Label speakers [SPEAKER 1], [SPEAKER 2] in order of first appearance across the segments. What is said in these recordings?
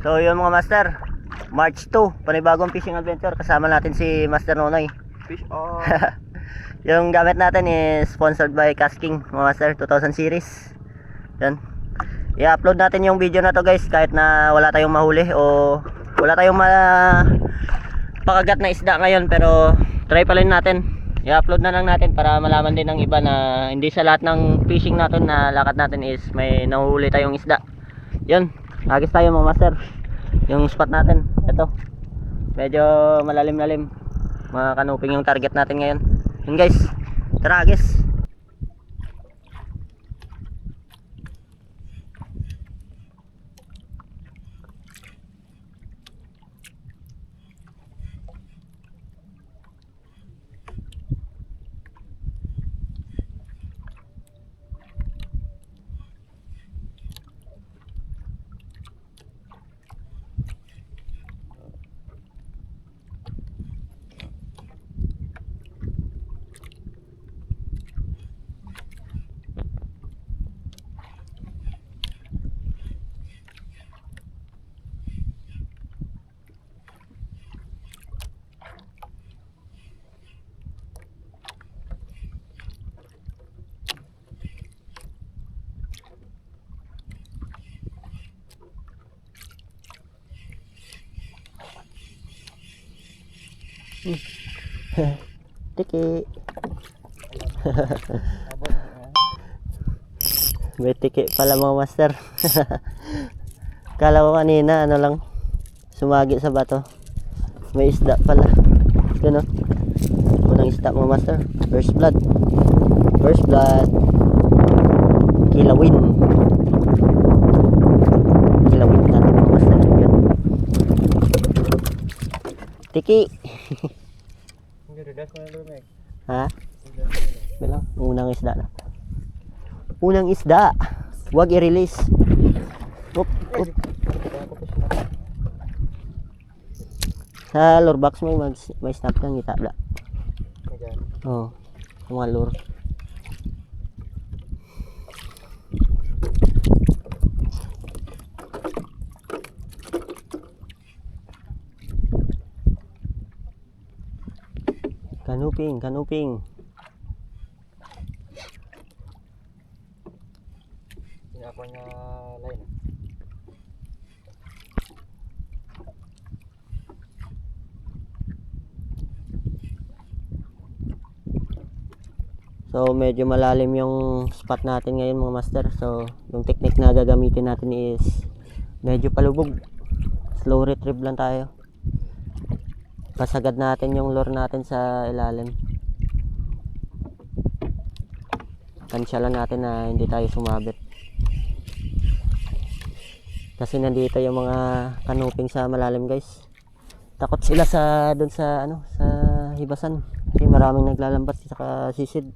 [SPEAKER 1] So yun mga master, March 2, panibagong fishing adventure. Kasama natin si Master Nonoy.
[SPEAKER 2] Fish on.
[SPEAKER 1] Yung gamit natin is sponsored by Casking mga master, 2000 series. Yan. I-upload natin yung video na to guys, kahit na wala tayong mahuli o wala tayong pakagat na isda ngayon. Pero try pa rin natin, i-upload na lang natin para malaman din ng iba na hindi sa lahat ng fishing natin na lakad natin is may nahuhuli tayong isda. Yun, agis tayo mga master. Yung spot natin, ito, medyo malalim-lalim, mga kanuping yung target natin ngayon. Yun guys, tara agis. Tiki. May tiki pala mga master. Kala ko kanina ano lang, sumagi sa bato. May isda pala. Yun o, unang isda mga master. First blood. First blood. Kilawin. Kilawin natin mga master. Yun. Tiki. Ha? Bilang unang isda na. Unang isda. Huwag i-release. Oop, oop. Sa lure box may snap kang itabla. Oh, mga lure. Kanuping, kanuping.
[SPEAKER 2] Ini apa nya lain?
[SPEAKER 1] So medyo malalim yung spot natin ngayon mga master. So yung technique na gagamitin natin is medyo palubog. Slow retrieve lang tayo. Pasagad natin yung lure natin sa ilalim. Tansyalan natin na hindi tayo sumabit. Kasi nandito yung mga kanuping sa malalim guys. Takot sila sa doon sa ano, sa hibasan. Kasi maraming naglalambat sa sisid.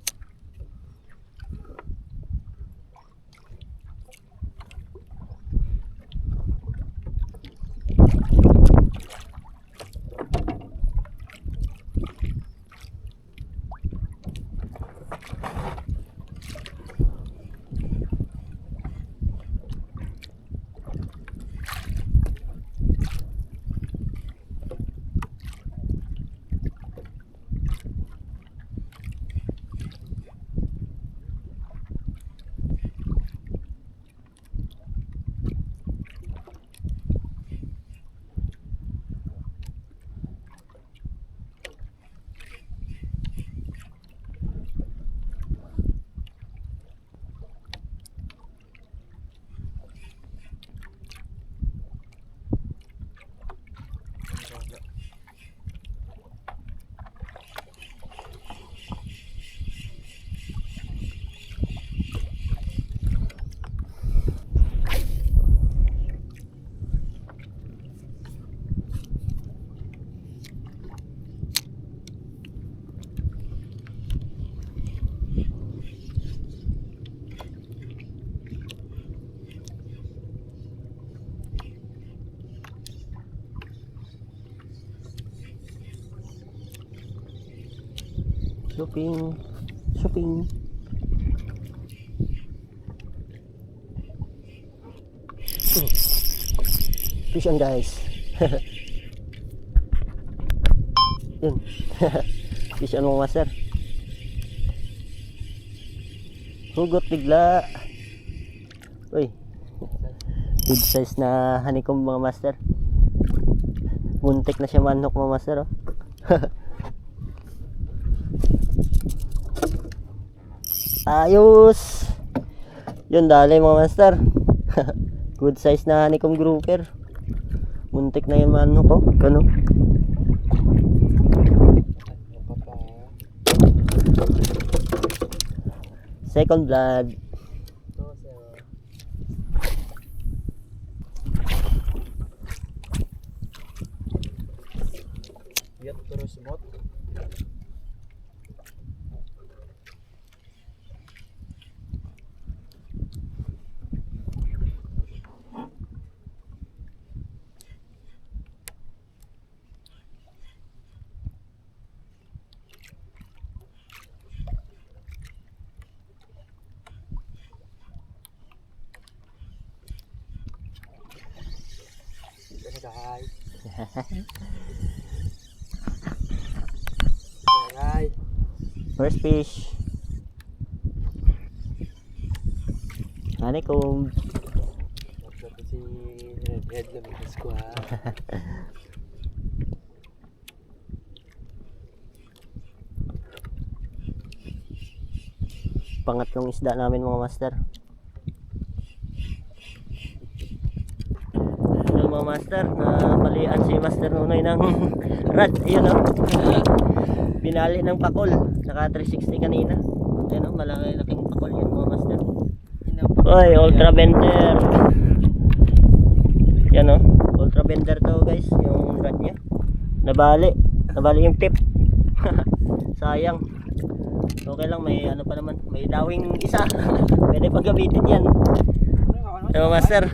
[SPEAKER 1] Shopping, shopping. fish yan guys. Yun. Fish yan mga master. Hugot bigla. Uy. Good size na honeycomb mga master. Muntik na siya manok mga master. Oh. Ayos. Yun dali mga master. Good size na honeycomb grouper. Muntik na yung manok ko. Gano. Second blood.
[SPEAKER 2] Yat terus semut. Ini guys. Guys.
[SPEAKER 1] First fish. Honeycomb.
[SPEAKER 2] Dapat si Red lumipas ko ha.
[SPEAKER 1] Pangatlong isda namin mga master. Yung mga master, napalian si Master Nunoy ng rad. Ayun o. Binali ng pakol. Naka 360 kanina. Ayun o, malaki-laking pakol yun mga master. Oy, ultra bender. Yan o, ultra bender to guys. Yung rad niya. Nabali yung tip. Sayang. Okay lang, may ano pa naman. May dawing isa. Pwede pag gamitin yan. Mga master.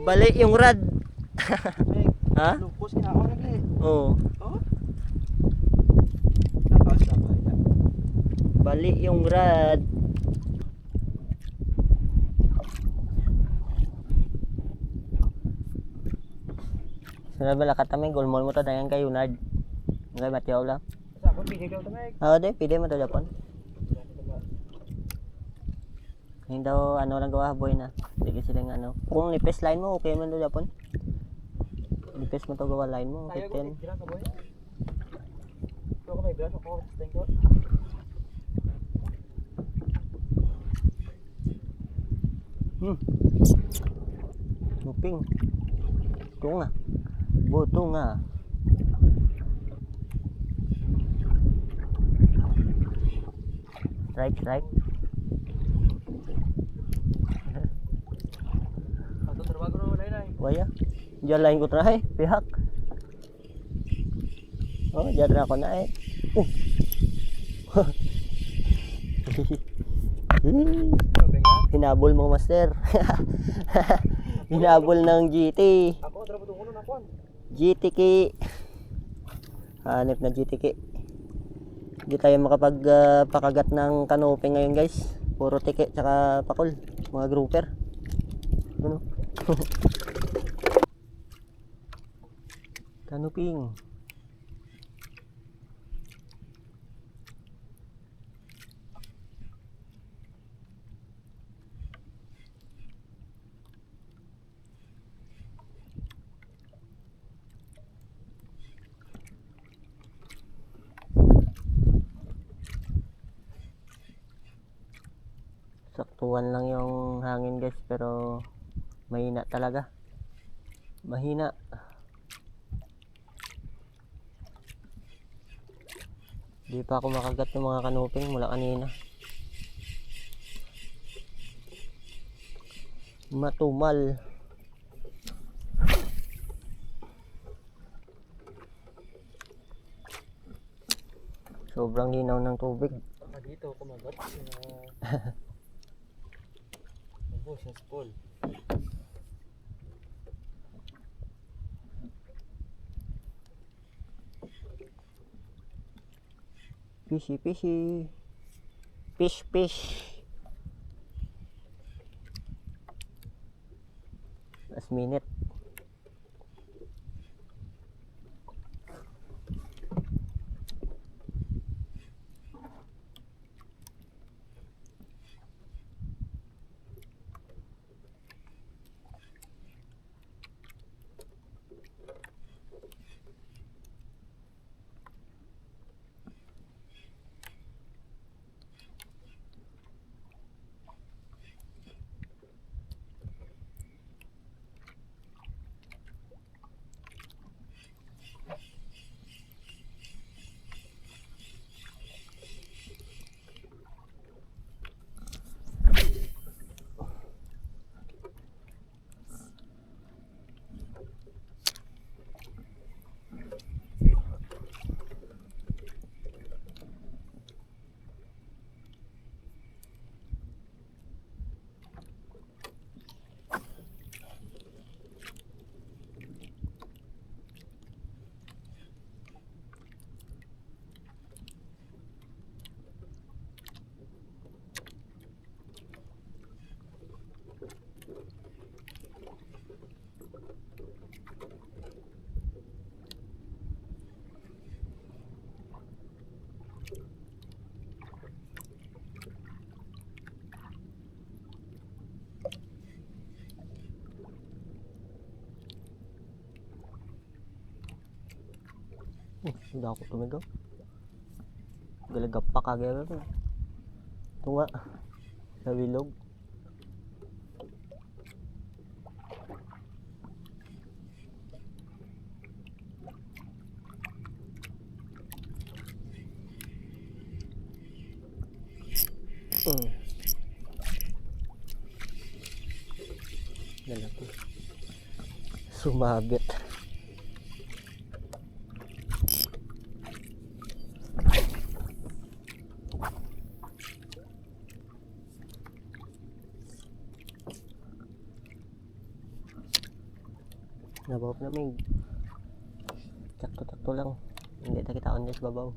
[SPEAKER 1] Bali yung rad. Ha?
[SPEAKER 2] Lupos kinaon lagi.
[SPEAKER 1] Oo.
[SPEAKER 2] Oh. Tapos dapat.
[SPEAKER 1] Bali yung rad. Sana bala katami gulmol mo to dayan kay Unard. Ngay matyaw lang.
[SPEAKER 2] Sa ako pili daw tamay.
[SPEAKER 1] De, pide mo to Japon. Hindi daw ano lang gawa boy na. Sige silang ano. Kung nipis line mo okay man to Japon. Nipis mo to gawa line mo okay ten.
[SPEAKER 2] Kira ka boy. Ko may bilas ako. Thank you.
[SPEAKER 1] Luping. Tunga. Buto nga. Strike.
[SPEAKER 2] Ato trabaho ro lain ay.
[SPEAKER 1] Waya. Diyan lain ko try. Pihak. Oh, diyan na ako na eh. Hinabol mo master. Hinabol ng GT.
[SPEAKER 2] Ako trabaho tungo na kon.
[SPEAKER 1] GTK. Hanip na GTK. Hindi tayo makapagpakagat ng kanoping ngayon guys. Puro tike tsaka pakol. Mga grouper. Ano? Kanoping. Saktuan lang yung hangin guys pero mahina talaga. Mahina. Di pa ako makagat ng mga kanoping mula kanina. Matumal. Sobrang linaw ng tubig.
[SPEAKER 2] Dito kumagat. Ubos yung spool.
[SPEAKER 1] Fishy. Fish. Last minute. Hindi ako tumigaw. Galagap pa kagaya ba? Ito nga. Sa wilog. Lalaki. Sumabit. Nabawap namin. Takto-takto lang. Hindi na kita on sa babaw.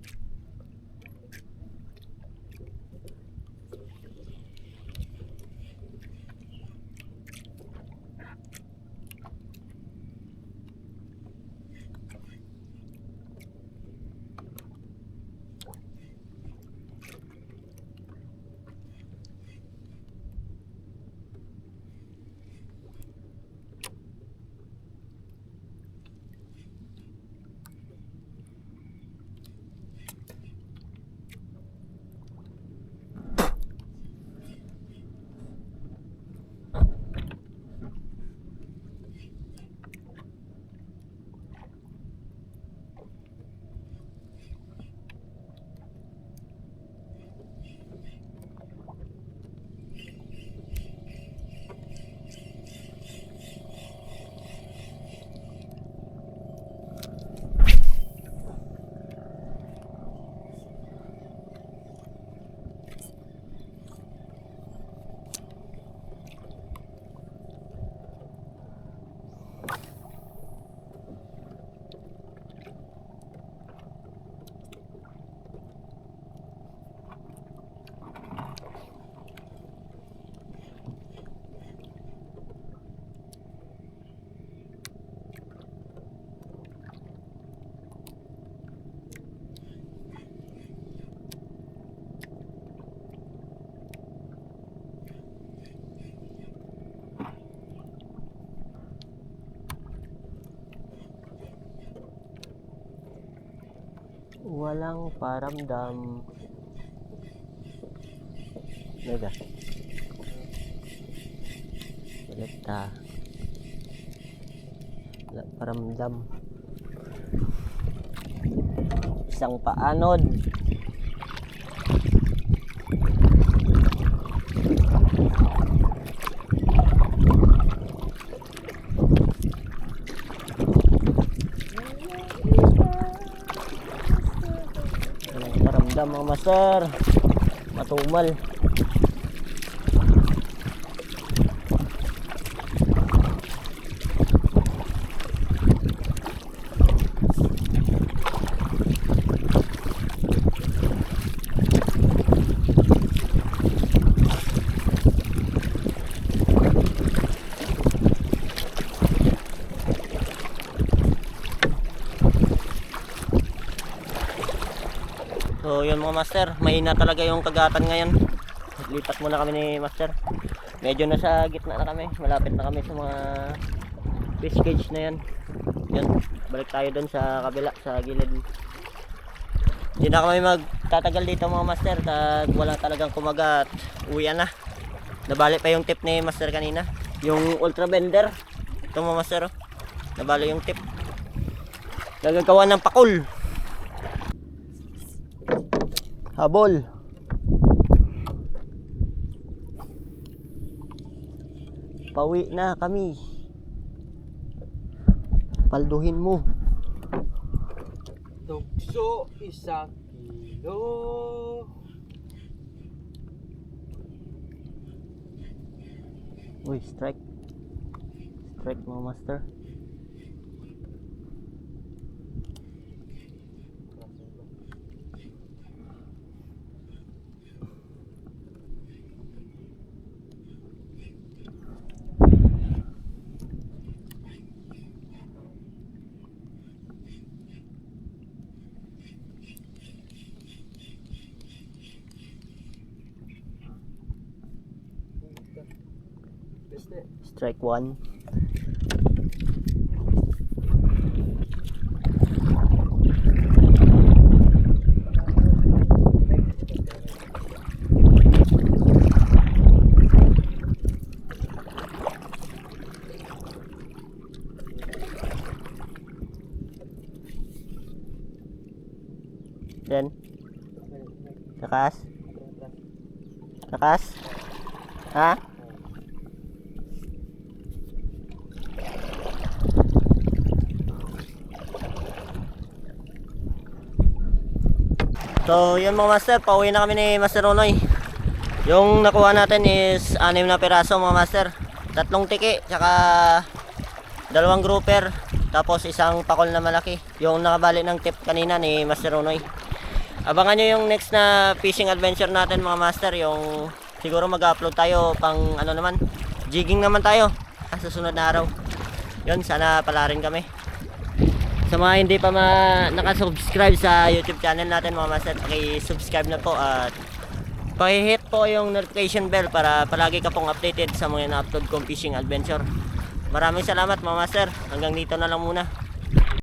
[SPEAKER 1] Walang paramdam. Mega. Balita. Wala paramdam. Isang paanod. Mga master, matumal. So yun mga master, mahina talaga yung kagatan ngayon. Lipat muna kami ni master. Medyo nasa gitna na kami, malapit na kami sa mga fish cage na yan. Yun, balik tayo dun sa kabila, sa gilid. Hindi na kami magtatagal dito mga master, tag wala talagang kumagat. Uwian na. Nabali pa yung tip ni master kanina, yung ultra bender. Ito mga master, oh. Nabali yung tip. Nagagawa ng pakul. Habol. Pauwi na kami. Palduhin mo.
[SPEAKER 2] Tukso 1 kilo.
[SPEAKER 1] Uy, strike. Strike mga master. Strike 1. Then, takas. Takas. Ha? So, yun mga master, pauwi na kami ni Master Nonoy. Yung nakuha natin is 6 na piraso mga master. 3 tiki, tsaka 2 grouper, tapos isang pakol na malaki. Yung nakabali ng tip kanina ni Master Nonoy. Abangan nyo yung next na fishing adventure natin mga master. Yung siguro mag-upload tayo pang ano naman, jigging naman tayo sa susunod na araw. Yun, sana pala rin kami. Sa mga hindi pa nakasubscribe sa YouTube channel natin mga master, paki-subscribe na po at paki-hit po yung notification bell para palagi ka pong updated sa mga na-upload kong fishing adventure. Maraming salamat mga master. Hanggang dito na lang muna.